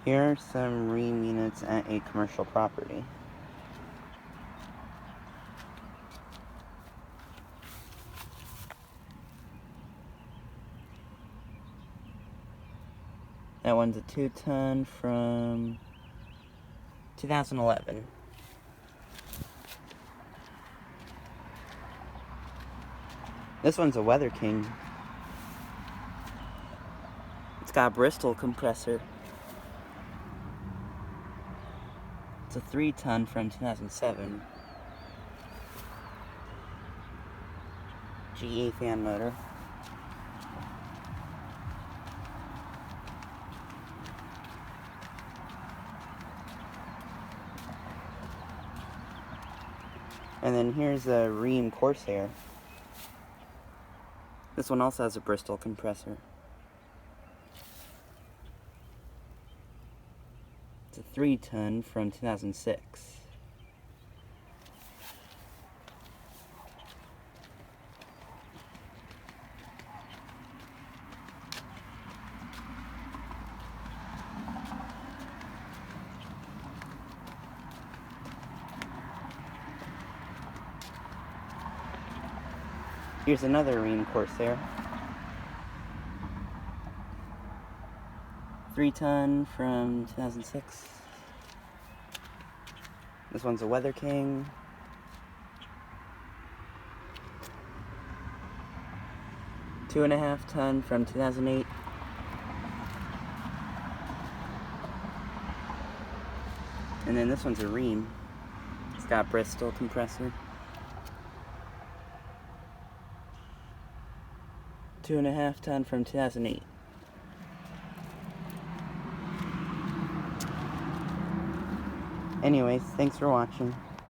Here are some Rheem units at a commercial property. That one's a 2-ton from 2011. This one's a Weatherking. It's got a Bristol compressor. It's a 3-ton from 2007. GE fan motor. And then here's a Rheem Corsair. This one also has a Bristol compressor. It's a 3-ton from 2006. Here's another Rheem Corsair. 3-ton from 2006. This one's a Weatherking. Two and a half ton from 2008. And then this one's a Rheem. It's got Bristol compressor. 2.5 ton from 2008. Anyways, thanks for watching.